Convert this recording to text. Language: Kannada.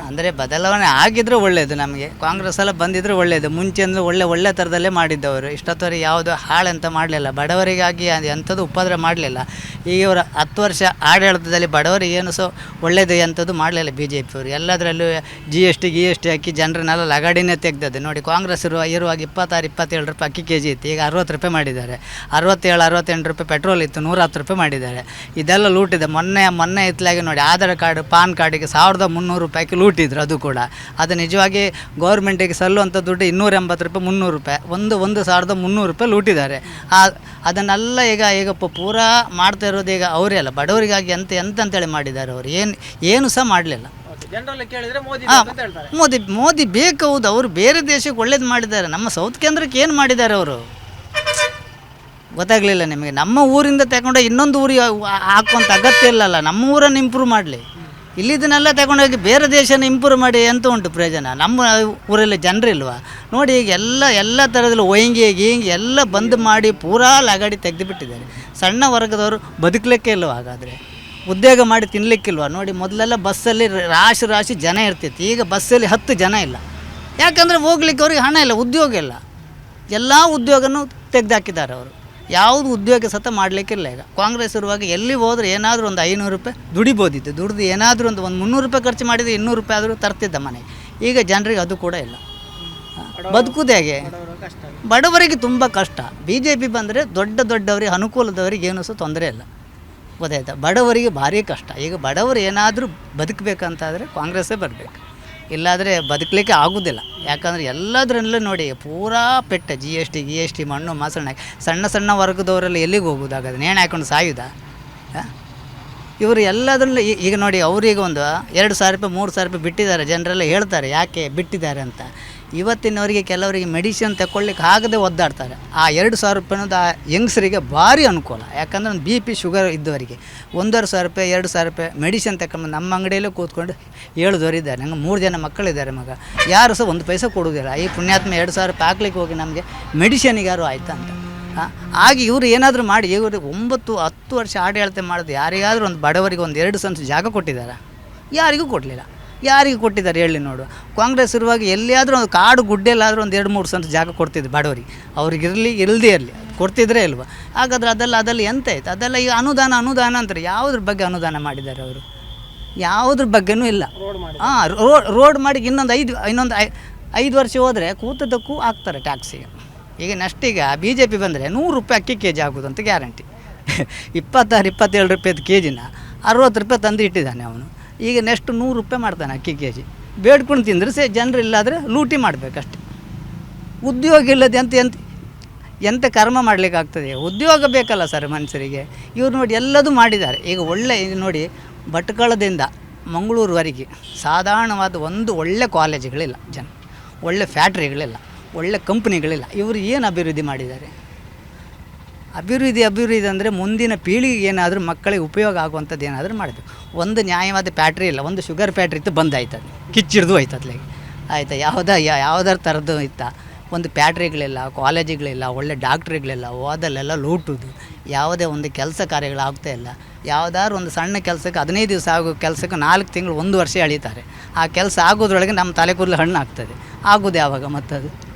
ಅಂದರೆ ಬದಲಾವಣೆ ಆಗಿದ್ರೆ ಒಳ್ಳೆಯದು. ನಮಗೆ ಕಾಂಗ್ರೆಸ್ ಎಲ್ಲ ಬಂದಿದ್ದರೆ ಒಳ್ಳೆಯದು. ಮುಂಚೆ ಅಂದರೆ ಒಳ್ಳೆ ಥರದಲ್ಲೇ ಮಾಡಿದ್ದವರು. ಇಷ್ಟೊತ್ತವರೆಗೆ ಯಾವುದು ಹಾಳಂತ ಮಾಡಲಿಲ್ಲ, ಬಡವರಿಗಾಗಿ ಅದು ಎಂಥದ್ದು ಉಪದ್ರ ಮಾಡಲಿಲ್ಲ. ಈಗ ಇವರು 10 ವರ್ಷ ಆಡಳಿತದಲ್ಲಿ ಬಡವರಿಗೆ ಏನು ಸಹ ಒಳ್ಳೆಯದು ಎಂಥದ್ದು ಮಾಡಲಿಲ್ಲ ಬಿ ಜೆ ಪಿಯವರು. ಎಲ್ಲದರಲ್ಲೂ GST ಹಾಕಿ ಜನರನ್ನೆಲ್ಲ ಲಗಾಡಿನೇ ತೆಗೆದದ್ದು ನೋಡಿ. ಕಾಂಗ್ರೆಸ್ ಇರುವಾಗ 26-27 ರೂಪಾಯಿ ಅಕ್ಕಿ ಕೆ ಜಿ ಇತ್ತು, ಈಗ 60 ರೂಪಾಯಿ ಮಾಡಿದ್ದಾರೆ. 67-68 ರೂಪಾಯಿ ಪೆಟ್ರೋಲ್ ಇತ್ತು, 110 ರೂಪಾಯಿ ಮಾಡಿದ್ದಾರೆ. ಇದೆಲ್ಲ ಲೂಟಿದೆ. ಮೊನ್ನೆ ಇತ್ತಲಾಗಿ ನೋಡಿ, ಆಧಾರ್ ಕಾರ್ಡ್ ಪಾನ್ ಕಾರ್ಡಿಗೆ 1300 ರೂಪಾಯಿಗೆ ಲೂಟಿದ್ರು. ಅದು ಕೂಡ ಅದು ನಿಜವಾಗಿ ಗೌರ್ಮೆಂಟಿಗೆ ಸಲ್ಲುವಂಥ ದುಡ್ಡು 280 ರೂಪಾಯಿ 300 ರೂಪಾಯಿ, 1300 ರೂಪಾಯಿ ಲೂಟಿದ್ದಾರೆ. ಅದನ್ನೆಲ್ಲ ಈಗ ಪೂರಾ ಮಾಡ್ತಾ ಇರೋದು ಈಗ ಅವರೇ ಅಲ್ಲ, ಬಡವರಿಗಾಗಿ ಎಂತಂತೇಳಿ ಮಾಡಿದ್ದಾರೆ ಅವರು. ಏನು ಸಹ ಮಾಡಲಿಲ್ಲ. ಮೋದಿ ಬೇಕು, ಹೌದು. ಅವರು ಬೇರೆ ದೇಶಕ್ಕೆ ಒಳ್ಳೇದು ಮಾಡಿದ್ದಾರೆ, ನಮ್ಮ ಸೌತ್ ಕೇಂದ್ರಕ್ಕೆ ಏನು ಮಾಡಿದ್ದಾರೆ ಅವರು ಗೊತ್ತಾಗಲಿಲ್ಲ ನಿಮಗೆ. ನಮ್ಮ ಊರಿಂದ ತಗೊಂಡು ಇನ್ನೊಂದು ಊರಿಗೆ ಹಾಕುವಂಥ ಅಗತ್ಯ ಇಲ್ಲಲ್ಲ. ನಮ್ಮ ಊರನ್ನು ಇಂಪ್ರೂವ್ ಮಾಡಲಿ, ಇಲ್ಲಿದ್ದನ್ನೆಲ್ಲ ತಗೊಂಡೋಗಿ ಬೇರೆ ದೇಶನ ಇಂಪ್ರೂವ್ ಮಾಡಿ ಎಂತ ಉಂಟು ಪ್ರಯೋಜನ? ನಮ್ಮ ಊರಲ್ಲಿ ಜನರಿಲ್ವಾ ನೋಡಿ. ಈಗ ಎಲ್ಲ ಥರದಲ್ಲಿ ಒಯ್ಂಗಿ ಎಲ್ಲ ಬಂದ್ ಮಾಡಿ ಪೂರಾ ಲಗಾಡಿ ತೆಗೆದುಬಿಟ್ಟಿದ್ದಾರೆ. ಸಣ್ಣ ವರ್ಗದವರು ಬದುಕಲಿಕ್ಕೆ ಇಲ್ವ? ಹಾಗಾದರೆ ಉದ್ಯೋಗ ಮಾಡಿ ತಿನ್ನಲಿಕ್ಕಿಲ್ವ? ನೋಡಿ, ಮೊದಲೆಲ್ಲ ಬಸ್ಸಲ್ಲಿ ರಾಶಿ ಜನ ಇರ್ತಿತ್ತು, ಈಗ ಬಸ್ಸಲ್ಲಿ 10 ಜನ ಇಲ್ಲ. ಯಾಕಂದರೆ ಹೋಗ್ಲಿಕ್ಕೆ ಅವ್ರಿಗೆ ಹಣ ಇಲ್ಲ, ಉದ್ಯೋಗ ಇಲ್ಲ. ಎಲ್ಲ ಉದ್ಯೋಗನೂ ತೆಗೆದುಹಾಕಿದ್ದಾರೆ ಅವರು. ಯಾವುದು ಉದ್ಯೋಗ ಸತ ಮಾಡಲಿಕ್ಕಿಲ್ಲ. ಈಗ ಕಾಂಗ್ರೆಸ್ ಇರುವಾಗ ಎಲ್ಲಿ ಹೋದ್ರೆ ಏನಾದರೂ ಒಂದು 500 ರೂಪಾಯಿ ದುಡಿಬೋದಿತ್ತು. ದುಡ್ದು ಏನಾದರೂ ಒಂದು 300 ರೂಪಾಯಿ ಖರ್ಚು ಮಾಡಿದರೆ 200 ರೂಪಾಯಿ ಆದರೂ ತರ್ತಿದ್ದ ಮನೆಗೆ. ಈಗ ಜನರಿಗೆ ಅದು ಕೂಡ ಇಲ್ಲ. ಬದುಕುದು ಹೇಗೆ? ಬಡವರಿಗೆ ತುಂಬ ಕಷ್ಟ. BJP ಬಂದರೆ ದೊಡ್ಡವರಿಗೆ ಅನುಕೂಲದವರಿಗೆ ಏನೂ ಸಹ ತೊಂದರೆ ಇಲ್ಲ, ಗೊತ್ತಾಯ್ತಾ? ಬಡವರಿಗೆ ಭಾರಿ ಕಷ್ಟ. ಈಗ ಬಡವರು ಏನಾದರೂ ಬದುಕಬೇಕಂತಾದರೆ ಕಾಂಗ್ರೆಸ್ಸೇ ಬರಬೇಕು, ಇಲ್ಲಾದರೆ ಬದುಕಲಿಕ್ಕೆ ಆಗೋದಿಲ್ಲ. ಯಾಕಂದರೆ ಎಲ್ಲದರಲ್ಲೂ ನೋಡಿ ಪೂರಾ ಪೆಟ್ಟ GST ಮಣ್ಣು ಮೊಸರನ್ನ. ಸಣ್ಣ ವರ್ಗದವರೆಲ್ಲ ಎಲ್ಲಿಗೆ ಹೋಗೋದಾಗದು? ನೇಣು ಹಾಕೊಂಡು ಸಾಯುವುದಾ? ಇವರು ಎಲ್ಲದರಲ್ಲೂ ಈಗ ನೋಡಿ, ಅವರಿಗೆ ಒಂದು 2,000 ರೂಪಾಯಿ 3,000 ರೂಪಾಯಿ ಬಿಟ್ಟಿದ್ದಾರೆ. ಜನರೆಲ್ಲ ಹೇಳ್ತಾರೆ ಯಾಕೆ ಬಿಟ್ಟಿದ್ದಾರೆ ಅಂತ. ಇವತ್ತಿನವರಿಗೆ ಕೆಲವರಿಗೆ ಮೆಡಿಸಿನ್ ತಗೊಳ್ಳಿಕ್ಕೆ ಆಗದೆ ಒದ್ದಾಡ್ತಾರೆ. ಆ 2,000 ರೂಪಾಯಿನದು ಆ ಯಂಗ್ಸರಿಗೆ ಭಾರಿ ಅನುಕೂಲ. ಯಾಕಂದರೆ ಒಂದು BP ಶುಗರ್ ಇದ್ದವರಿಗೆ 1,500 ರೂಪಾಯಿ 2,000 ರೂಪಾಯಿ ಮೆಡಿಸಿನ್ ತಗೊಂಡು ನಮ್ಮ ಅಂಗಡಿಯಲ್ಲೇ ಕೂತ್ಕೊಂಡು 7 ದೊರಿದ್ದಾರೆ. ನಂಗೆ 3 ಜನ ಮಕ್ಕಳಿದ್ದಾರೆ. ಮಗ ಯಾರು ಸಹ 1 ಪೈಸೆ ಕೊಡುವುದಿಲ್ಲ. ಈ ಪುಣ್ಯಾತ್ಮ 2,000 ರೂಪಾಯಿ ಹಾಕ್ಲಿಕ್ಕೆ ಹೋಗಿ ನಮಗೆ ಮೆಡಿಷನಿಗೆ ಯಾರು ಆಯ್ತಾ ಅಂತ. ಆಗ ಇವರು ಏನಾದರೂ ಮಾಡಿ, ಇವರು 9-10 ವರ್ಷ ಆಡಳಿತ ಮಾಡೋದು. ಯಾರಿಗಾದರೂ ಒಂದು ಬಡವರಿಗೆ ಒಂದು 2 ಸೆಂಟ್ಸ್ ಜಾಗ ಕೊಟ್ಟಿದ್ದಾರೆ? ಯಾರಿಗೂ ಕೊಡಲಿಲ್ಲ. ಯಾರಿಗೆ ಕೊಟ್ಟಿದ್ದಾರೆ ಹೇಳಿ ನೋಡು? ಕಾಂಗ್ರೆಸ್ ಇರುವಾಗ ಎಲ್ಲಿಯಾದರೂ ಒಂದು ಕಾಡು ಗುಡ್ಡೆಲ್ಲಾದರೂ ಒಂದು 2-3 ಸೆಂಟ್ಸ್ ಜಾಗ ಕೊಡ್ತಿದ್ರು ಬಡವರಿಗೆ. ಅವ್ರಿಗೆ ಇಲ್ಲದೇ ಇರಲಿ, ಕೊಡ್ತಿದ್ರೆ ಇಲ್ವ? ಹಾಗಾದ್ರೆ ಅದೆಲ್ಲ ಎಂತ ಆಯ್ತು? ಅದೆಲ್ಲ ಈಗ ಅನುದಾನ ಅಂತಾರೆ. ಯಾವುದ್ರ ಬಗ್ಗೆ ಅನುದಾನ ಮಾಡಿದ್ದಾರೆ ಅವರು? ಯಾವುದ್ರ ಬಗ್ಗೆನೂ ಇಲ್ಲ. ರೋಡ್ ಮಾಡಿ ಇನ್ನೊಂದು 5 ವರ್ಷ ಹೋದರೆ ಕೂತದಕ್ಕೂ ಹಾಕ್ತಾರೆ ಟ್ಯಾಕ್ಸಿಗೆ. ಈಗ ನೆಕ್ಸ್ಟಿಗೆ BJP ಬಂದರೆ 100 ರೂಪಾಯಿ ಅಕ್ಕಿ ಕೆ ಜಿ ಆಗೋದಂತ ಗ್ಯಾರಂಟಿ. 26-27 ರೂಪಾಯಿದು ಕೆ ಜಿನ 60 ರೂಪಾಯಿ ತಂದು ಇಟ್ಟಿದ್ದಾನೆ ಅವನು. ಈಗ ನೆಕ್ಸ್ಟ್ 100 ರೂಪಾಯಿ ಮಾಡ್ತಾನೆ ಅಕ್ಕಿ ಕೆ ಜಿ. ಬೇಡ್ಕೊಂಡು ತಿಂದರೆ ಜನರು ಇಲ್ಲಾದರೆ ಲೂಟಿ ಮಾಡಬೇಕಷ್ಟೆ. ಉದ್ಯೋಗ ಇಲ್ಲದೆ ಎಂತ ಕರ್ಮ ಮಾಡಲಿಕ್ಕಾಗ್ತದೆ? ಉದ್ಯೋಗ ಬೇಕಲ್ಲ ಸರ್ ಮನುಷ್ಯರಿಗೆ. ಇವ್ರು ನೋಡಿ ಎಲ್ಲದೂ ಮಾಡಿದ್ದಾರೆ. ಈಗ ನೋಡಿ, ಭಟ್ಕಳದಿಂದ ಮಂಗಳೂರುವರೆಗೆ ಸಾಧಾರಣವಾದ ಒಂದು ಒಳ್ಳೆ ಕಾಲೇಜುಗಳಿಲ್ಲ, ಒಳ್ಳೆ ಫ್ಯಾಕ್ಟ್ರಿಗಳಿಲ್ಲ, ಒಳ್ಳೆ ಕಂಪ್ನಿಗಳಿಲ್ಲ. ಇವರು ಏನು ಅಭಿವೃದ್ಧಿ ಮಾಡಿದ್ದಾರೆ? ಅಭಿವೃದ್ಧಿ ಅಂದರೆ ಮುಂದಿನ ಪೀಳಿಗೆಗೆ ಏನಾದರೂ ಮಕ್ಕಳಿಗೆ ಉಪಯೋಗ ಆಗುವಂಥದ್ದು ಏನಾದರೂ ಮಾಡಬೇಕು. ಒಂದು ನ್ಯಾಯವಾದ ಫ್ಯಾಕ್ಟ್ರಿ ಇಲ್ಲ. ಒಂದು ಶುಗರ್ ಫ್ಯಾಕ್ಟ್ರಿ ಇತ್ತು, ಬಂದಾಯ್ತದೆ, ಕಿಚ್ಚಿಡ್ದು ಹೋಯ್ತದ್ಲಿಗೆ ಆಯಿತಾ? ಯಾವುದಾರ ಥರದ್ದು ಇತ್ತ? ಒಂದು ಫ್ಯಾಕ್ಟ್ರಿಗಳಿಲ್ಲ, ಕಾಲೇಜುಗಳಿಲ್ಲ, ಒಳ್ಳೆ ಡಾಕ್ಟ್ರಿಗಳಿಲ್ಲ. ಹೋದಲ್ಲೆಲ್ಲ ಲೂಟುದು. ಯಾವುದೇ ಒಂದು ಕೆಲಸ ಕಾರ್ಯಗಳಾಗ್ತಾ ಇಲ್ಲ. ಯಾವುದಾದ್ರು ಒಂದು ಸಣ್ಣ ಕೆಲಸಕ್ಕೆ 15 ದಿವಸ ಆಗೋ ಕೆಲಸಕ್ಕೆ 4 ತಿಂಗಳು 1 ವರ್ಷ ಎಳೀತಾರೆ. ಆ ಕೆಲಸ ಆಗೋದ್ರೊಳಗೆ ನಮ್ಮ ತಲೆ ಕೂದಲು ಹಣ್ಣು ಆಗ್ತದೆ. ಆಗೋದು ಯಾವಾಗ ಮತ್ತದು?